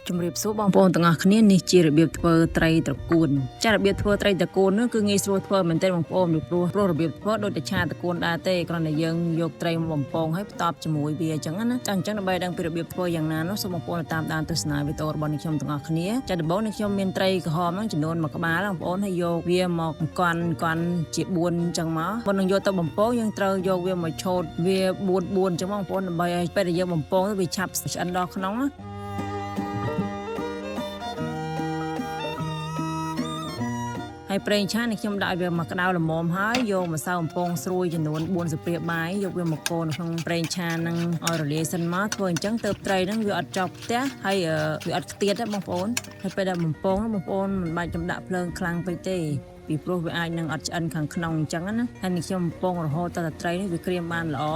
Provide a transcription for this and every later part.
ជំរាបសួរបងប្អូនទាំងអស់គ្នានេះជារបៀបធ្វើត្រីត្រកួនចារបៀបធ្វើត្រីត្រកួននោះគឺងាយស្រួលធ្វើមែនទេបងប្អូនពីព្រោះរបៀបធ្វើដូចតែឆាត្រកួនដែរទេគ្រាន់តែយើងយកត្រីមកបំពងហើយផ្ទាប់ជាមួយវាអញ្ចឹងណាចាអញ្ចឹងដើម្បីដឹងពីរបៀបធ្វើយ៉ាងណានោះសូមបងប្អូនតាមដានទស្សនាវីដេអូរបស់នេះខ្ញុំទាំងអស់គ្នាចាដំបូងនេះខ្ញុំមានត្រីក្រហមហ្នឹងចំនួន1ក្បាលបងប្អូនហើយយកវាមកកាន់ជា4អញ្ចឹងមកមុននឹងយកទៅបំពងយើងត្រូវយកវាមកឆូតវា4អញ្ចឹងបងប្អូនដើម្បីឲ្យពេលដែលយើងបំពងវាឆាប់ឆ្អិនដល់ក្នុងណាហើយប្រេងឆានេះខ្ញុំដាក់វាមកក្តៅល្មមហើយយកម្សៅបំពងស្រួយចំនួន4ស្ព្រាបាយយកវាមកកូនក្នុងប្រេងឆានឹងឲ្យរលាយសិនមកធ្វើអញ្ចឹងទៅត្រីហ្នឹងវាអត់ចប់ផ្ទះហើយវាអត់ខ្ទាតទេបងប្អូនហើយពេលដែលបំពងបងប្អូនមិនបាច់ចំដាក់ភ្លើងខ្លាំងពេកទេពីព្រោះវាអាចនឹងអត់ឆ្អិនខាងក្នុងអញ្ចឹងណាហើយនេះខ្ញុំបំពងរហូតដល់ត្រីនេះវាក្រៀមបានល្អ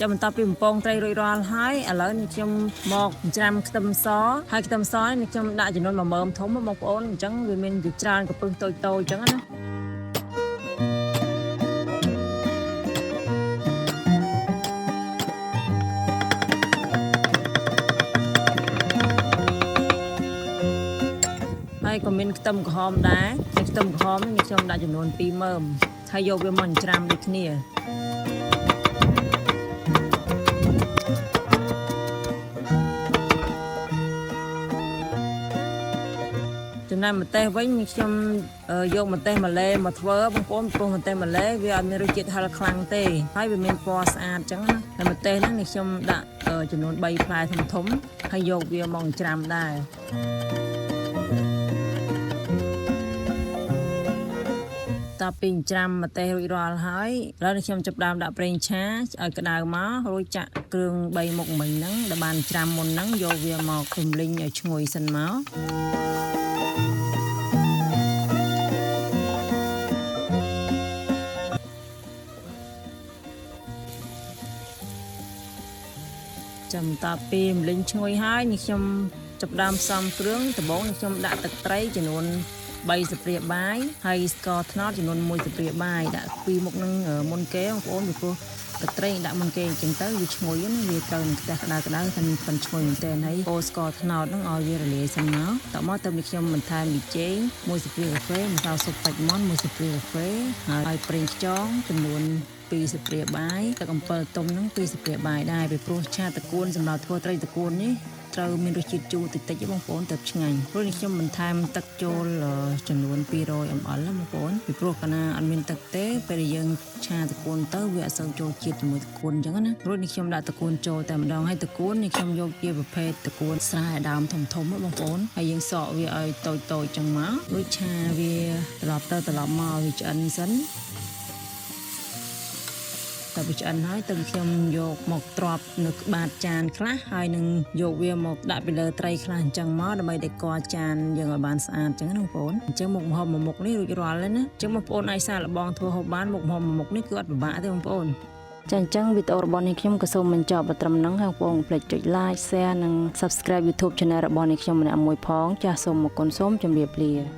ចាំបន្ទាប់ពីបំពងត្រីរួចរាល់ហើយឥឡូវនេះខ្ញុំមកច្រាំខ្ទឹមសហើយខ្ទឹមសនេះខ្ញុំដាក់ចំនួន1មើមធំបងប្អូនអញ្ចឹងវាមានជាច្រើនកំពឹសតូចៗអញ្ចឹងណាហើយក៏មានខ្ទឹមក្រហមដែរខ្ទឹមក្រហមនេះខ្ញុំដាក់ចំនួន2មើមហើយយកវាមកច្រាំដូចគ្នាចំណែកម្ទេសវិញខ្ញុំយកម្ទេសម៉ាឡេមកធ្វើបងប្អូនព្រោះម្ទេសម៉ាឡេវាអត់មានរសជាតិហឹរខ្លាំងទេហើយវាមានពណ៌ស្អាតអញ្ចឹងណាហើយម្ទេសហ្នឹងខ្ញុំដាក់ចំនួន3ផ្លែធំហើយយកវាមកច្រាំដែរតទៅពីច្រាំម្ទេសរួចរាល់ហើយឥឡូវខ្ញុំចាប់ដើមដាក់ប្រេងឆាឲ្យក្តៅមករួចចាក់គ្រឿង3មុខមិញហ្នឹងដែលបានច្រាំមុនហ្នឹងយកវាមករំលីងឲ្យឈ្ងុយសិនមកចាំតពីម្លឹងឈ្ងុយហើយនេះខ្ញុំចាប់ដើមផ្សំគ្រឿងដំបូងខ្ញុំដាក់ទឹកត្រីចំនួន3ស្ព្រាបាយហើយស្ករត្នោតចំនួន1ស្ព្រាបាយដាក់ពីមុខនឹងមុនគេបងប្អូនពីព្រោះទឹកត្រីដាក់មុនគេអញ្ចឹងទៅវាឈ្ងុយណាវាត្រូវនឹងខ្ទះក្តៅតែមិនឈ្ងុយមែនទេហើយកូរស្ករត្នោតហ្នឹងឲ្យវារលាយសិនមកតមកទៅនេះខ្ញុំបន្ថែមប៊ីចេង1ស្ព្រាកាហ្វេម្សៅស៊ុបសាច់មាន់1ស្ព្រាកាហ្វេហើយប្រេងខ្យងចំនួន2ស្ព្រាបាយទឹកអំពិលទុំហ្នឹង2ស្ព្រាបាយដែរពីព្រោះឆាត្រកួនសម្រាប់ធ្វើត្រីត្រកួននេះត្រូវមានរសជាតិជូរតិចៗបងប្អូនទៅឆ្ងាញ់ព្រោះនេះខ្ញុំបន្ថែមទឹកចូលចំនួន200 ml បងប្អូនពីព្រោះកាលណាអត់មានទឹកទេពេលដែលយើងឆាត្រកួនទៅវាអត់សូវចូលជាតិជាមួយត្រកួនអញ្ចឹងណាព្រោះនេះខ្ញុំដាក់ត្រកួនចូលតែម្ដងហើយត្រកួននេះខ្ញុំយកជាប្រភេទត្រកួនស្រែដើមធំបងប្អូនហើយយើងសក់វាឲ្យតូចអញ្ចឹងមករួចឆាវាត្រឡប់មកវាឆ្អិនសិនតែវាឆ្អិនហើយទឹកខ្ញុំយកមកទ្រាប់នៅក្បាតចានខ្លះហើយនឹងយកវាមកដាក់ពីលើត្រីខ្លះអញ្ចឹងមកដើម្បីដេកចានយើងឲ្យបានស្អាតអញ្ចឹងណាបងប្អូនអញ្ចឹងមុខម្ហូបមួយមុខនេះរួចរាល់ហើយណាអញ្ចឹងបងប្អូនអាចសាកល្បងធ្វើហូបបានមុខម្ហូបមួយមុខនេះគឺអត់ពិបាកទេបងប្អូនចាអញ្ចឹងវីដេអូរបស់នេះខ្ញុំក៏សូមបញ្ចប់ត្រឹមហ្នឹងហើយបងប្អូនកុំភ្លេចចុច like share និង subscribe YouTube channel របស់នេះខ្ញុំម្នាក់មួយផងចាសសូមអរគុណសូមជម្រាបលា